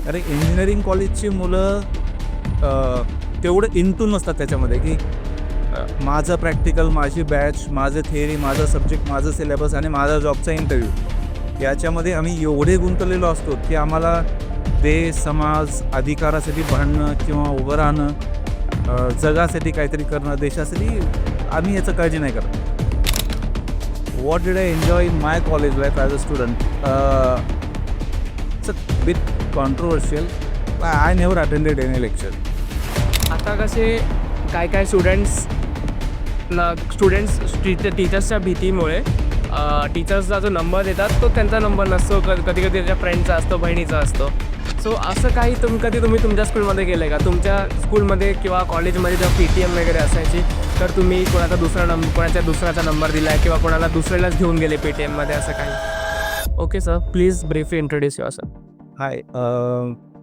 अरे इंजिनिअरिंग कॉलेजची मुलं तेवढं इंटू नसतात त्याच्यामध्ये की माझं प्रॅक्टिकल, माझी बॅच, माझं थिअरी, माझा सब्जेक्ट, माझं सिलेबस आणि माझा जॉबचा इंटरव्ह्यू याच्यामध्ये आम्ही एवढे गुंतलेलो असतो की आम्हाला देश, समाज, अधिकारासाठी भांडणं किंवा उभं राहणं, जगासाठी काहीतरी करणं, देशासाठी आम्ही याचं काळजी नाही करत. What did I enjoy in my college life as a student? It's a bit controversial. I never attended any lecture. आता कसे काय स्टुडंट्स टीचर्सच्या भीतीमुळे टीचर्सचा जो नंबर देतात तो त्यांचा नंबर नसतो, कधी कधी त्याच्या फ्रेंडचा असतो, बहिणीचा असतो. सो असं काही तुम्ही तुमच्या स्कूलमध्ये केलं आहे का? तुमच्या स्कूलमध्ये किंवा कॉलेजमध्ये जेव्हा PTM वगैरे असायची तर तुम्ही कोणाच्या दुसऱ्याचा नंबर दिला आहे किंवा कोणाला दुसऱ्यालाच घेऊन गेले PTMमध्ये असं काही? Okay sir, please briefly introduce your sir. Hi,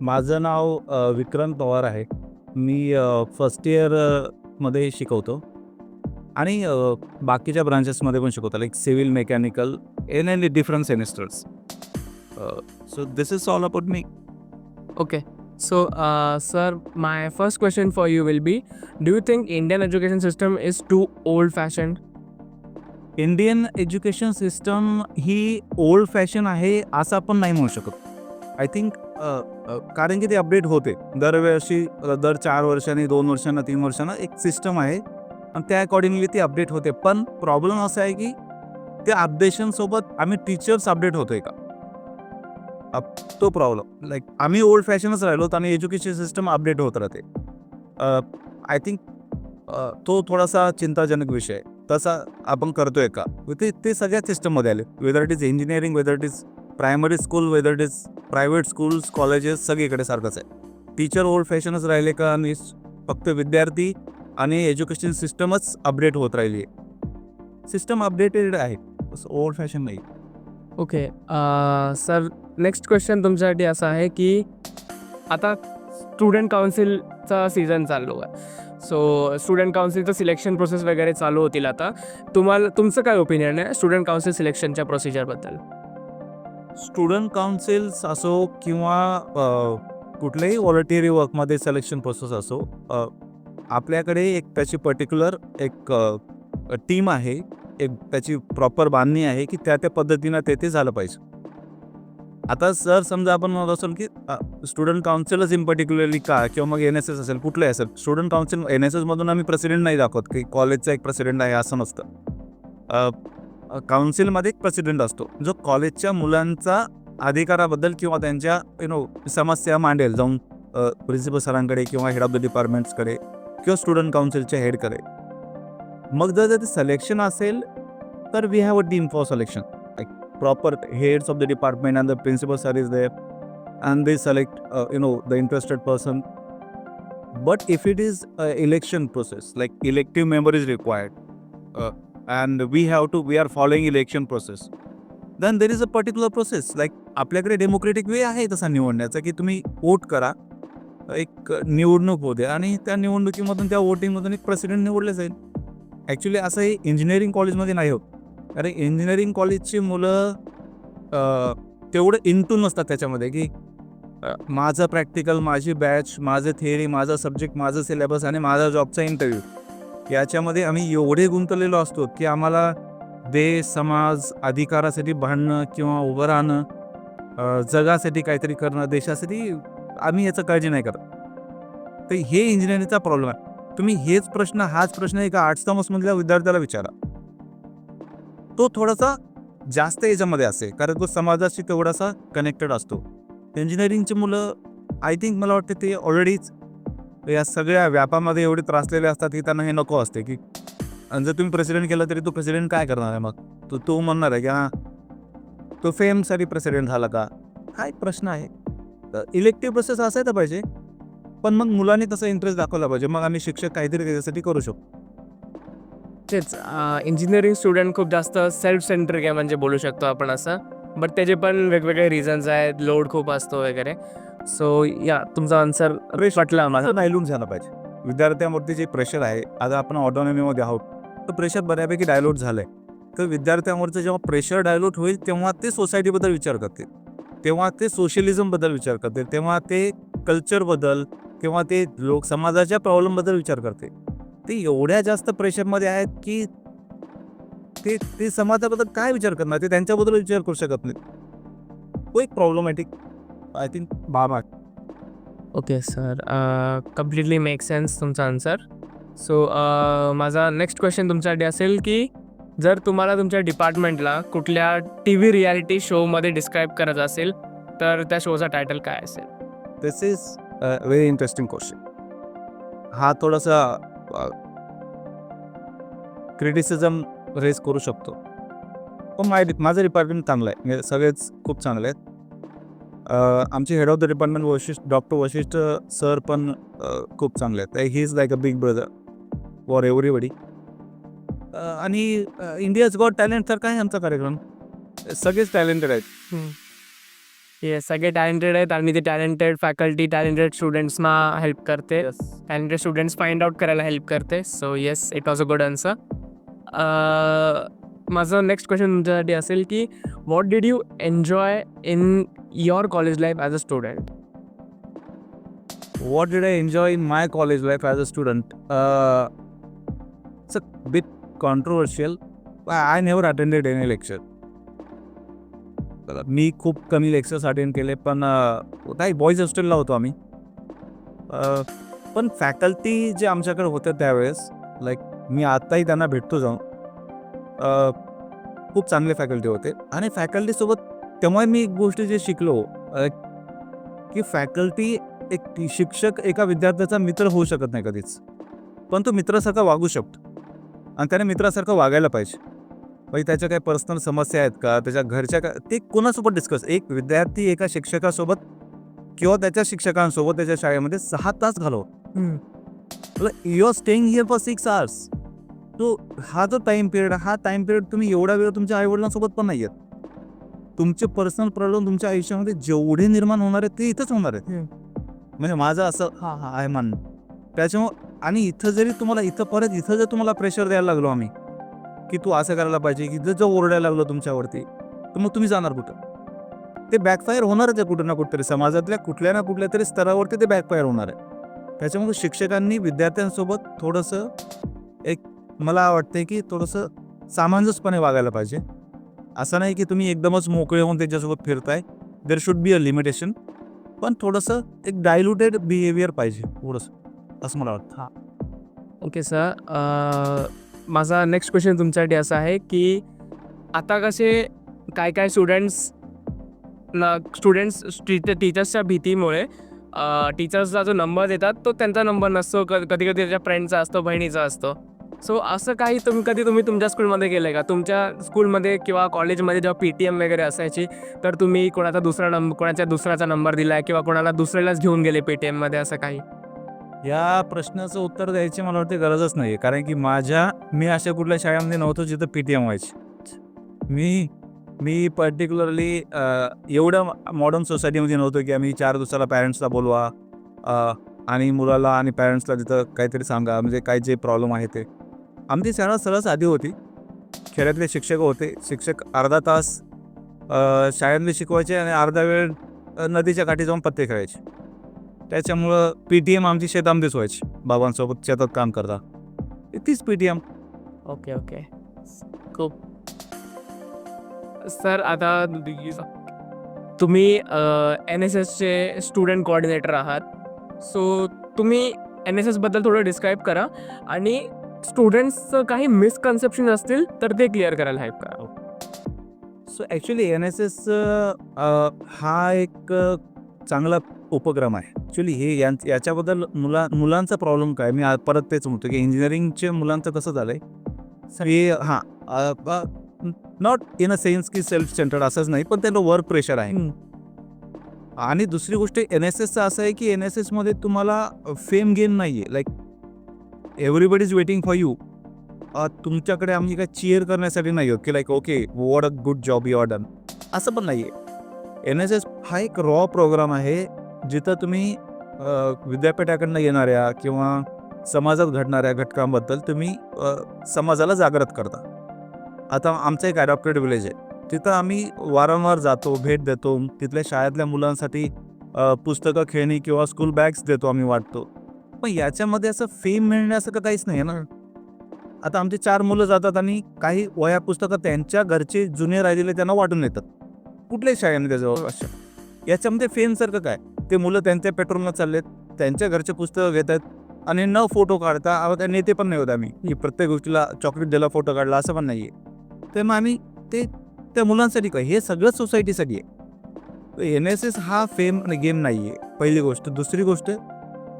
माझं नाव विक्रांत पवार आहे. मी फर्स्ट इयरमध्ये शिकवतो आणि बाकीच्या ब्रांचेसमध्ये पण शिकवतो, like civil, mechanical, in any different semesters. So this is all about me. Okay, so sir, my first question for you will be, do you think Indian education system is too old fashioned? Indian education system he old fashion आहे असं आपण नाही म्हणू शकत. I think कारण की ते update होते दरवर्षी, दर 4 वर्षांनी, 2 वर्षांना, 3 वर्षांना एक सिस्टम आहे आणि त्या अकॉर्डिंगली ती अपडेट होते. पण प्रॉब्लेम असा आहे की त्या अपडेशनसोबत आम्ही टीचर्स अपडेट होतोय का, तो प्रॉब्लेम. लाईक आम्ही ओल्ड फॅशनच राहिलो आणि एज्युकेशन सिस्टम अपडेट होत राहते. आय थिंक तो थोडासा चिंताजनक विषय आहे. तसा आपण करतोय का ते सगळ्याच सिस्टममध्ये आले, whether it is engineering, whether it is primary school, whether it is private schools, colleges, सगळीकडे सारखंच आहे. टीचर ओल्ड फॅशनच राहिले का आणि फक्त विद्यार्थी आणि एज्युकेशन सिस्टमच अपडेट होत राहिली आहे. सिस्टम अपडेटेड आहे, ओल्ड फॅशन नाही. ओके सर, नेक्स्ट क्वेश्चन तुमच्यासाठी असा आहे की आता स्टुडंट काउन्सिलचा सीझन चालू आहे. सो स्टुडंट काउन्सिलचं सिलेक्शन प्रोसेस वगैरे चालू होतील आता. तुमचं काय ओपिनियन आहे स्टुडंट काउन्सिल सिलेक्शनच्या प्रोसिजरबद्दल? स्टुडंट काउन्सिल्स असो किंवा कुठल्याही व्हॉलंटिअरी वर्कमध्ये सिलेक्शन प्रोसेस असो, आपल्याकडे एक त्याची पर्टिक्युलर एक टीम आहे, एक त्याची प्रॉपर बांधणी आहे की त्या पद्धतीनं ते झालं पाहिजे. आता जर समजा आपण म्हणत असेल की स्टुडंट काउन्सिलच इन पर्टिक्युलरली का, किंवा मग NSS असेल, कुठलंही असेल स्टुडंट काउन्सिल, NSSमधून आम्ही प्रेसिडेंट नाही दाखवत की कॉलेजचा एक प्रेसिडेंट आहे असं नसतं. काउन्सिलमध्ये एक प्रेसिडेंट असतो जो कॉलेजच्या मुलांचा अधिकाराबद्दल किंवा त्यांच्या समस्या मांडेल, जाऊन प्रिन्सिपल सरांकडे किंवा हेड ऑफ द डिपार्टमेंट्सकडे किंवा स्टुडंट काउन्सिलच्या हेडकडे. मग जर ते सिलेक्शन असेल तर we have a team for selection, like proper heads of the department and the principal sir is there and they select the interested person. But if it is election process, like elective member is required, and we are following election process, then there is a particular process. Like आपल्याकडे democratic वे आहे तसा निवडण्याचा की तुम्ही vote करा, एक निवडणूक होते आणि त्या निवडणुकीमधून, त्या वोटिंगमधून एक प्रेसिडेंट निवडले जाईल. ॲक्च्युली असं हे इंजिनिअरिंग कॉलेजमध्ये नाही होत. अरे इंजिनिअरिंग कॉलेजची मुलं तेवढं इंटू नसतात त्याच्यामध्ये की माझं प्रॅक्टिकल, माझी बॅच, माझं थिअरी, माझा सब्जेक्ट, माझं सिलेबस आणि माझा जॉबचा इंटरव्ह्यू याच्यामध्ये आम्ही एवढे गुंतलेलो असतो की आम्हाला देश, समाज, अधिकारासाठी भांडणं किंवा उभं राहणं, जगासाठी काहीतरी करणं, देशासाठी आम्ही याचं काळजी नाही करत. तर हे इंजिनिअरिंगचा प्रॉब्लेम आहे. तुम्ही हाच प्रश्न एका आर्ट्स कॉमर्समधल्या विद्यार्थ्याला विचारा, तो थोडासा जास्त याच्यामध्ये असेल कारण तो समाजाशी तेवढासा कनेक्टेड असतो. इंजिनिअरिंगची मुलं आय थिंक, मला वाटतं ते ऑलरेडीच या सगळ्या व्यापामध्ये एवढे त्रासलेले असतात की त्यांना हे नको असते की जर तुम्ही प्रेसिडेंट केलं तरी तो प्रेसिडेंट काय करणार आहे, मग तो म्हणणार आहे की हां तो फेमसाठी प्रेसिडेंट झाला का, हा एक प्रश्न आहे. तर इलेक्टिव्ह प्रोसेस असायला पाहिजे, पण मग मुलांनी तसा इंटरेस्ट दाखवला पाहिजे, मग आम्ही शिक्षक काहीतरी त्याच्यासाठी करू शकतो. तेच इंजिनिअरिंग स्टुडंट खूप जास्त सेल्फ सेंट्रिक आहे म्हणजे बोलू शकतो आपण असं. बट त्याचे पण वेगवेगळे रिझन्स आहेत, लोड खूप असतो वगैरे. सो या तुमचा आन्सर वाटला आम्हाला. डायल्यूट झाला पाहिजे. विद्यार्थ्यांवरती जे प्रेशर आहे, आता आपण ऑटोनॉमीमध्ये आहोत तर प्रेशर बऱ्यापैकी डायल्यूट झालं आहे. तर विद्यार्थ्यांवरचं जेव्हा प्रेशर डायल्यूट होईल तेव्हा ते सोसायटीबद्दल विचार करतील. तेव्हा ते सोशलिझमबद्दल विचार करते, तेव्हा ते कल्चरबद्दल किंवा ते लोक समाजाच्या प्रॉब्लेमबद्दल विचार करते. ते एवढ्या जास्त प्रेशरमध्ये आहेत की ते ते समाजाबद्दल काय विचार करणार, ते त्यांच्याबद्दल विचार करू शकत नाहीत. तो एक प्रॉब्लेमॅटिक आय थिंक बाब आहे. Okay sir, completely make sense तुमचा आन्सर. सो माझा नेक्स्ट क्वेश्चन तुमच्यासाठी असेल की जर तुम्हाला तुमच्या डिपार्टमेंटला कुठल्या टी व्ही रियालिटी शोमध्ये डिस्क्राईब करायचं असेल तर त्या शोचा टायटल काय असेल? दिस इज व्हेरी इंटरेस्टिंग क्वेश्चन. हा थोडासा क्रिटिसिझम रेज करू शकतो, पण माझं डिपार्टमेंट चांगलं आहे, म्हणजे सगळेच खूप चांगले आहेत. आमचे head of the department doctor Vashishtha sir पण खूप चांगले आहेत. He is like a big brother for everybody. आणि इंडियाज गॉट टॅलेंट तर काय आमचा कार्यक्रम, सगळेच टॅलेंटेड आहेत. येस, सगळे टॅलेंटेड आहेत आणि ते टॅलेंटेड फॅकल्टी टॅलेंटेड स्टुडंट्सना हेल्प करते, टॅलेंटेड स्टुडंट्स फाइंड आउट करायला हेल्प करते. So yes, it was a good answer. माझं नेक्स्ट क्वेश्चन तुमच्यासाठी असेल की what did you enjoy in your college life as a student? What did I enjoy in my college life as a student? It's a bit controversial. I never attended any lecture. मी खूप कमी lectures attend केले, पण काही boys हॉस्टेलला होतो आम्ही. पण faculty जे आमच्याकडे होते त्यावेळेस, लाईक मी आत्ताही त्यांना भेटतो जाऊन, खूप चांगले फॅकल्टी होते. आणि फॅकल्टीसोबत तेव्हा मी एक गोष्ट जे शिकलो की फॅकल्टी एक शिक्षक एका विद्यार्थ्याचा मित्र होऊ शकत नाही कधीच, पण तो मित्रासारखा वागू शकतो आणि त्याने मित्रासारखं वागायला पाहिजे. म्हणजे त्याच्या काही पर्सनल समस्या आहेत का, त्याच्या घरच्या का, ते कोणासोबत डिस्कस. एक विद्यार्थी एका शिक्षकासोबत किंवा त्याच्या शिक्षकांसोबत त्याच्या शाळेमध्ये 6 तास घालव. You are staying here for 6 hours. तो हा जो टाईम पिरियड तुम्ही एवढा वेळ तुमच्या आईवडिलांसोबत पण नाही आहेत. तुमचे पर्सनल प्रॉब्लेम तुमच्या आयुष्यामध्ये जेवढे निर्माण होणार आहेत ते इथंच होणार आहेत. म्हणजे माझं असं आहे मानणं. त्याच्यामुळं आणि इथं जर तुम्हाला प्रेशर द्यायला लागलो आम्ही की तू असं करायला पाहिजे, की जर ओरडायला लागलो तुमच्यावरती, तर मग तुम्ही जाणार कुठं? ते बॅकफायर होणारच आहे कुठं ना कुठेतरी. समाजातल्या कुठल्या ना कुठल्या तरी स्तरावरती ते बॅकफायर होणार आहे. त्याच्यामुळे शिक्षकांनी विद्यार्थ्यांसोबत थोडंसं मला वाटतंय की थोडंसं सामंजस्यपणे वागायला पाहिजे. असं नाही की तुम्ही एकदमच मोकळे होऊन त्याच्यासोबत फिरताय. There should be a limitation, पण थोडंसं एक डायल्युटेड बिहेवियर पाहिजे थोडंसं, असं मला वाटतं. ओके सर, माझा नेक्स्ट क्वेश्चन तुमच्यासाठी असा आहे की आता कसे काय स्टुडंट्स टीचर्सच्या भीतीमुळे टीचर्सला जो नंबर देतात तो त्यांचा नंबर नसतो, कधी कधी त्याच्या फ्रेंडचा असतो, बहिणीचा असतो. सो असं काही तुम्ही तुमच्या स्कूलमध्ये केलं आहे का? तुमच्या स्कूलमध्ये किंवा कॉलेजमध्ये जेव्हा PTM वगैरे असायची तर तुम्ही कोणाच्या दुसऱ्याचा नंबर दिला आहे किंवा कोणाला दुसऱ्यालाच घेऊन गेले PTMमध्ये, असं काही? या प्रश्नाचं उत्तर द्यायची मला वाटते गरजच नाही आहे, कारण की मी अशा कुठल्या शाळेमध्ये नव्हतो जिथं PTM व्हायची. मी पर्टिक्युलरली एवढं मॉडर्न सोसायटीमध्ये नव्हतो की आम्ही 4 दिवसाला पॅरेंट्सला बोलवा आणि मुलाला आणि पॅरेंट्सला तिथं काहीतरी सांगा, म्हणजे काय जे प्रॉब्लेम आहे ते. आमची शाळा सरळ साधी होती. खेड्यातले शिक्षक होते. शिक्षक अर्धा तास शाळेतले शिकवायचे आणि अर्धा वेळ नदीच्या काठी जाऊन पत्ते खेळायचे. त्याच्यामुळं PTM आमची शेतामध्येच व्हायची, बाबांसोबत शेतात काम करता. तीच PTM. ओके खूप. सर, आता तुम्ही NSSचे स्टुडंट कोऑर्डिनेटर आहात. सो तुम्ही NSSबद्दल थोडं डिस्क्राईब करा आणि स्टुडंट्सचं काही मिसकन्सेप्शन असतील तर ते क्लिअर करायला हेल्प करा. सो ॲक्च्युली NSS हा एक चांगला उपक्रम आहे. ॲक्च्युली याच्याबद्दल मुलांचा प्रॉब्लेम काय, मी परत तेच म्हणतो की इंजिनिअरिंगच्या मुलांचं कसं झालं आहे, नॉट इन अ सेन्स की सेल्फ सेंटर्ड असंच नाही, पण त्यांना वर्क प्रेशर आहे. आणि दुसरी गोष्ट NSSचं असं आहे की NSSमध्ये तुम्हाला फेम गेन नाही आहे. Like everybody is waiting for you. तुमच्याकडे आम्ही काय चीअर करण्यासाठी नाही आहोत की like okay what a good job you are done, असं पण नाही आहे. NSS हा एक रॉ प्रोग्राम आहे जिथं तुम्ही विद्यापीठाकडनं येणाऱ्या किंवा समाजात घडणाऱ्या घटकांबद्दल तुम्ही समाजाला जागृत करता. आता आमचं एक ॲडॉप्टेड विलेज आहे, तिथं आम्ही वारंवार जातो, भेट देतो. तिथल्या शाळेतल्या मुलांसाठी पुस्तकं, खेळणी किंवा स्कूल बॅग्स देतो, आम्ही वाटतो. पण याच्यामध्ये असं फेम मिळण्यासारखं काहीच नाही आहे ना. आता आमची 4 मुलं जातात आणि काही वह्या पुस्तकं त्यांच्या घरचे जुने राहिलेले त्यांना वाटून येतात. कुठल्याही शाळेमध्ये जवळ अशा. याच्यामध्ये फेमसारखं काय? ते मुलं त्यांच्या पेट्रोलनं चाललेत, त्यांच्या घरचे पुस्तकं घेत आहेत आणि न फोटो काढता त्या नेते पण नाही होत आम्ही, की प्रत्येक गोष्टीला चॉकलेट दिला, फोटो काढला, असं पण नाही आहे. तर मग आम्ही ते त्या मुलांसाठी काय, हे सगळं सोसायटीसाठी आहे. NSS हा फेम गेम नाही आहे, पहिली गोष्ट. दुसरी गोष्ट,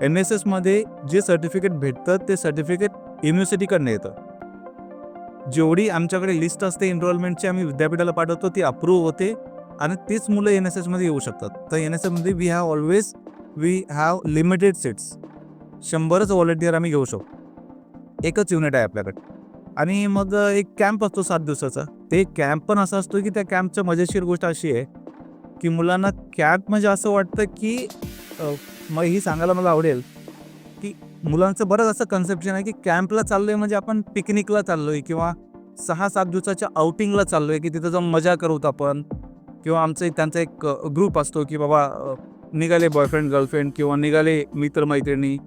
NSSमध्ये जे सर्टिफिकेट भेटतं ते सर्टिफिकेट युनिव्हर्सिटीकडनं येतं. जेवढी आमच्याकडे लिस्ट असते एनरोलमेंटची, आम्ही विद्यापीठाला पाठवतो, ती अप्रूव्ह होते आणि तीच मुलं NSSमध्ये येऊ शकतात. तर NSSमध्ये वी हॅव लिमिटेड सीट्स. 100च व्हॉलंटियर आम्ही घेऊ शकतो. एकच युनिट आहे आपल्याकडे. आणि मग एक कॅम्प असतो 7 दिवसाचा. ते कॅम्प पण असा असतो की त्या कॅम्पचं मजेशीर गोष्ट अशी आहे की मुलांना कॅम्प म्हणजे असं वाटतं की मग ही सांगायला मला आवडेल की मुलांचं बरंच असं कन्सेप्शन आहे की कॅम्पला चाललोय म्हणजे आपण पिकनिकला चाललोय किंवा 6-7 दिवसाच्या आउटिंगला चाललोय की तिथं जाऊन मजा करूत आपण. किंवा त्यांचा एक ग्रुप असतो की बाबा निघाले बॉयफ्रेंड गर्लफ्रेंड किंवा निघाले मित्रमैत्रिणी.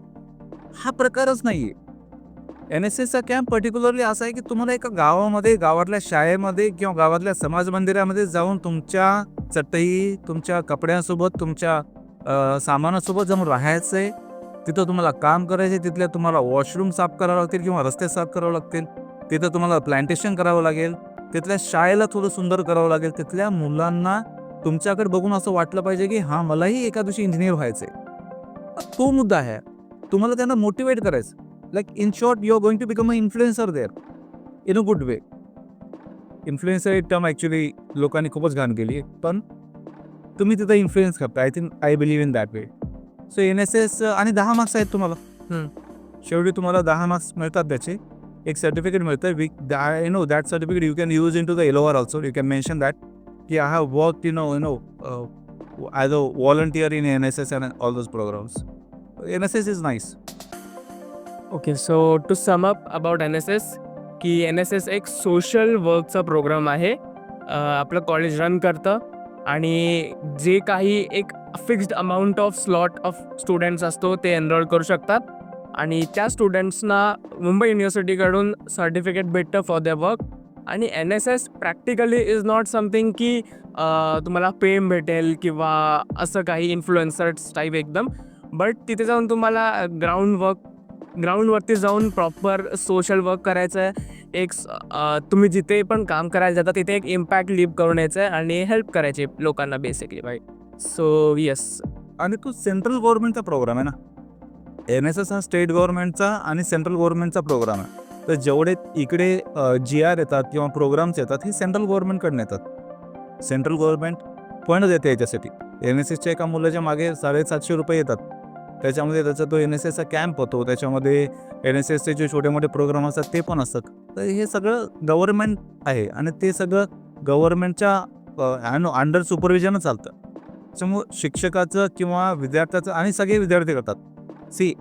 हा प्रकारच नाही आहे. NSSचा कॅम्प पर्टिक्युलरली असा आहे की तुम्हाला एका गावामध्ये, गावातल्या शाळेमध्ये किंवा गावातल्या समाज मंदिरामध्ये जाऊन तुमच्या चटई, तुमच्या कपड्यांसोबत, तुमच्या सामानासोबत जाऊन राहायचं आहे. तिथं तुम्हाला काम करायचं आहे. तिथल्या तुम्हाला वॉशरूम साफ करावं लागतील किंवा रस्ते साफ करावे लागतील. तिथं तुम्हाला प्लांटेशन करावं लागेल. तिथल्या शाळेला थोडं सुंदर करावं लागेल. तिथल्या मुलांना तुमच्याकडे बघून असं वाटलं पाहिजे की हां, मलाही एका दिवशी इंजिनियर व्हायचं आहे. तो मुद्दा आहे. तुम्हाला त्यांना मोटिवेट करायचं. Like in short, you are going to become a influencer there in a good way. Influencer ही टर्म ॲक्च्युली लोकांनी खूपच घाण केली आहे. पण तुम्ही तिथं इन्फ्लुएन्स करता. I believe in that way. So NSS आणि 10 मार्क्स आहेत तुम्हाला. शेवटी तुम्हाला 10 मार्क्स मिळतात त्याचे. एक सर्टिफिकेट मिळतं. I know that certificate you can use in to the LOR also. You can mention that की I have worked as a volunteer in NSS and all those programs. NSS is nice. Okay, so to sum up about NSS, की NSS एक social वर्कचा program आहे. आपलं college run करतं आणि जे काही एक fixed amount of slot of students असतो ते एनरोल करू शकतात आणि त्या स्टुडंट्सना मुंबई युनिव्हर्सिटीकडून सर्टिफिकेट भेटतं फॉर देअर वर्क. आणि NSS practically is not something की तुम्हाला फेम भेटेल किंवा असं काही इन्फ्लुएन्सर्स टाईप एकदम. बट तिथे जाऊन तुम्हाला ग्राउंडवरती जाऊन प्रॉपर सोशल वर्क करायचं आहे. तुम्ही जिथे पण काम करायला जाता तिथे एक इम्पॅक्ट लीव करून यायचं आहे आणि हेल्प करायचे लोकांना बेसिकली. राईट. So yes. आणि तो सेंट्रल गव्हर्नमेंटचा प्रोग्राम आहे ना. NSS हा स्टेट गव्हर्नमेंटचा आणि सेंट्रल गव्हर्नमेंटचा प्रोग्राम आहे. तर जेवढे इकडे GR येतात किंवा प्रोग्राम्स येतात हे सेंट्रल गव्हर्नमेंटकडून येतात. सेंट्रल गव्हर्नमेंट फंड देते याच्यासाठी. NSSच्या एका मुलाच्या मागे ₹750 येतात. त्याच्यामध्ये त्याचा तो NSSचा कॅम्प होतो. त्याच्यामध्ये NSSचे जे छोटे मोठे प्रोग्राम असतात ते पण असतात. तर हे सगळं गव्हर्नमेंट आहे आणि ते सगळं गव्हर्नमेंटच्या अंडर सुपरविजनच चालतं. त्याच्यामुळं शिक्षकाचं किंवा विद्यार्थ्याचं आणि सगळे विद्यार्थी करतात. See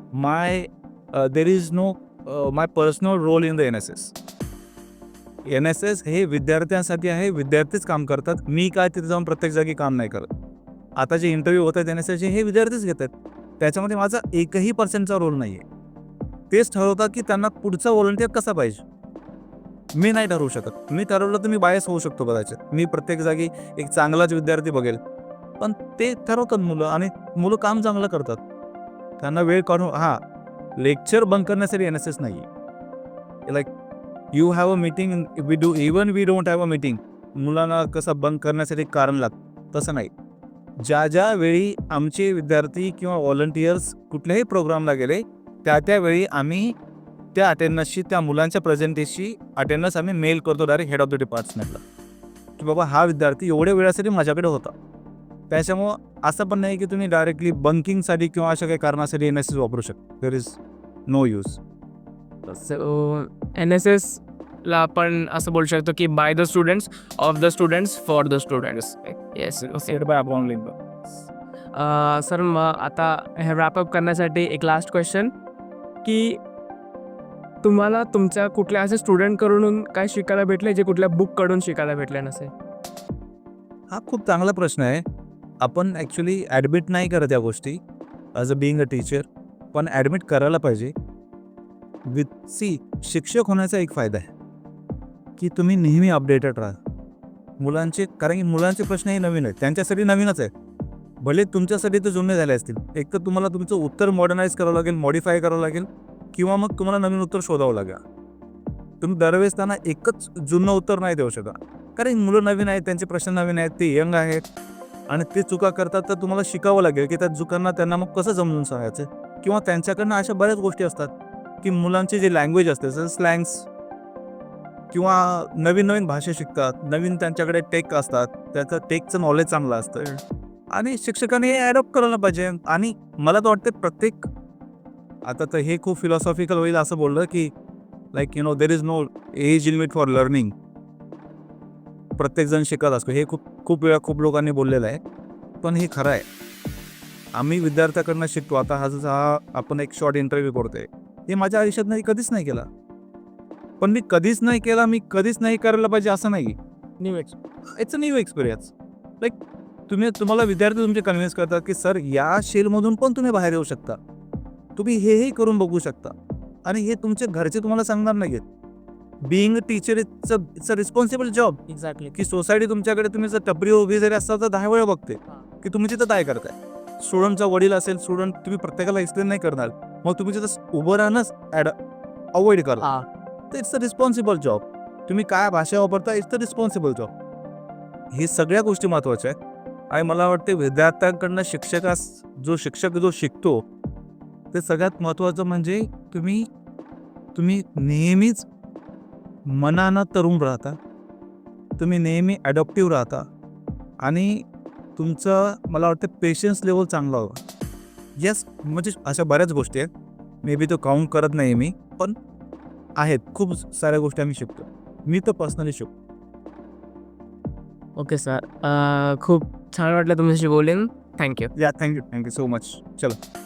there is no my personal role in the NSS. NSS हे विद्यार्थ्यांसाठी आहे. विद्यार्थीच काम करतात. मी काय तिथे जाऊन प्रत्येक जागी काम नाही करत. आता जे इंटरव्ह्यू होत आहेत NSSचे हे विद्यार्थीच घेत आहेत. त्याच्यामध्ये माझा 1% रोल नाही आहे. तेच ठरवतात की त्यांना पुढचा व्हॉलंटियर कसा पाहिजे. मी नाही ठरवू शकत. मी ठरवलं तर मी बायस होऊ शकतो कदाचित. मी प्रत्येक जागी एक चांगलाच विद्यार्थी बघेल. पण ते ठरवतात मुलं आणि मुलं काम चांगलं करतात. त्यांना वेळ काढून लेक्चर बंक करण्यासाठी NSS नाही आहे. Like you have a meeting, we don't have a meeting. मुलांना कसं बंक करण्यासाठी कारण लागतं तसं नाही. ज्या वेळी आमचे विद्यार्थी किंवा व्हॉलंटियर्स कुठल्याही प्रोग्रामला गेले त्यावेळी आम्ही त्या अटेंडन्सची, त्या मुलांच्या प्रेझेंटेशनची अटेंडन्स आम्ही मेल करतो डायरेक्ट हेड ऑफ द डिपार्टमेंटला की बाबा हा विद्यार्थी एवढ्या वेळासाठी माझ्याकडे होता. त्याच्यामुळं असं पण नाही की तुम्ही डायरेक्टली बंकिंगसाठी किंवा अशा काही कारणासाठी NSS वापरू शकता. There is no use. So NSSला आपण असं बोलू शकतो की by the students, of the students, for the students. Yes. Sir मग आता हे रॅपअप करण्यासाठी एक लास्ट क्वेश्चन, की तुम्हाला तुमच्या कुठल्या असे स्टुडंटकडून काय शिकायला भेटले जे कुठल्या बुककडून शिकायला भेटले नसेल? हा खूप चांगला प्रश्न आहे. आपण ॲक्च्युली ॲडमिट नाही करत या गोष्टी as a being a teacher, पण ॲडमिट करायला पाहिजे. शिक्षक होण्याचा एक फायदा आहे, की तुम्ही नेहमी अपडेटेड राहा. कारण की मुलांचे प्रश्न हे नवीन आहेत. त्यांच्यासाठी नवीनच आहे. भले तुमच्यासाठी ते जुने झाले असतील. एक तर तुम्हाला तुमचं उत्तर मॉडर्नाइज करावं लागेल, मॉडिफाय करावं लागेल किंवा मग तुम्हाला नवीन उत्तर शोधावं लागेल. तुम्ही दरवेळेस त्यांना एकच जुनं उत्तर नाही देऊ शकत. कारण मुलं नवीन आहेत, त्यांचे प्रश्न नवीन आहेत, ते यंग आहेत आणि ते चुका करतात, तर तुम्हाला शिकावं लागेल की त्या चुकांना त्यांना मग कसं समजून सांगायचं. किंवा त्यांच्याकडनं अशा बऱ्याच गोष्टी असतात की मुलांची जी लँग्वेज असते, जसं स्लँग्स किंवा नवीन नवीन भाषा शिकतात, नवीन त्यांच्याकडे टेक असतात, त्याचं टेकचं नॉलेज चांगलं असतं आणि शिक्षकांनी हे ॲडॉप्ट करायला पाहिजे. आणि मला तर वाटतं आता तर हे खूप फिलॉसॉफिकल होईल असं बोललं की there is no age limit for learning. प्रत्येकजण शिकत असतो. हे खूप खूप वेळा खूप लोकांनी बोललेलं आहे, पण हे खरं आहे. आम्ही विद्यार्थ्याकडनं शिकतो. आता हा आपण एक शॉर्ट इंटरव्ह्यू करतोय, हे माझ्या आयुष्यात कधीच नाही केला. पण मी कधीच नाही केला, मी कधीच नाही करायला पाहिजे असं नाही. New it's a new experience. तुम्हाला विद्यार्थी तुमचे कन्व्हिन्स करतात की सर या शेलमधून पण तुम्ही बाहेर येऊ शकता, तुम्ही हेही करून बघू शकता. आणि हे तुमचे घरचे तुम्हाला सांगणार नाहीत. Being a teacher it's a responsible job. Exactly. की सोसायटी तुमच्याकडे तुम्ही जर टपरी उभी जरी असता तर 10 वेळा बघते की तुम्ही तिथं काय करताय. स्टुडंटचा वडील असेल, स्टुडंट तुम्ही प्रत्येकाला एक्सप्लेन नाही करणार, मग तुम्ही तिथं उभं राहणंच अवॉइड करा. तर इट्स अ रिस्पॉन्सिबल जॉब. तुम्ही काय भाषा वापरता, इट्स अ रिस्पॉन्सिबल जॉब. हे सगळ्या गोष्टी महत्त्वाच्या आहेत. आणि मला वाटते विद्यार्थ्यांकडनं शिक्षक जो शिकतो, ते सगळ्यात महत्त्वाचं म्हणजे तुम्ही नेहमीच मनानं तरुण राहता, तुम्ही नेहमी ॲडॉप्टिव्ह राहता आणि तुमचं मला वाटतं पेशन्स लेवल चांगला हवा. येस, म्हणजे अशा बऱ्याच गोष्टी आहेत. मे बी तो काउंट करत नाही मी, पण आहेत खूप साऱ्या गोष्टी आम्ही शिकतो. मी तर पर्सनली शिकतो. Okay sir. खूप छान वाटलं तुमच्याशी बोलून. थँक्यू. Thank you so much. चलो.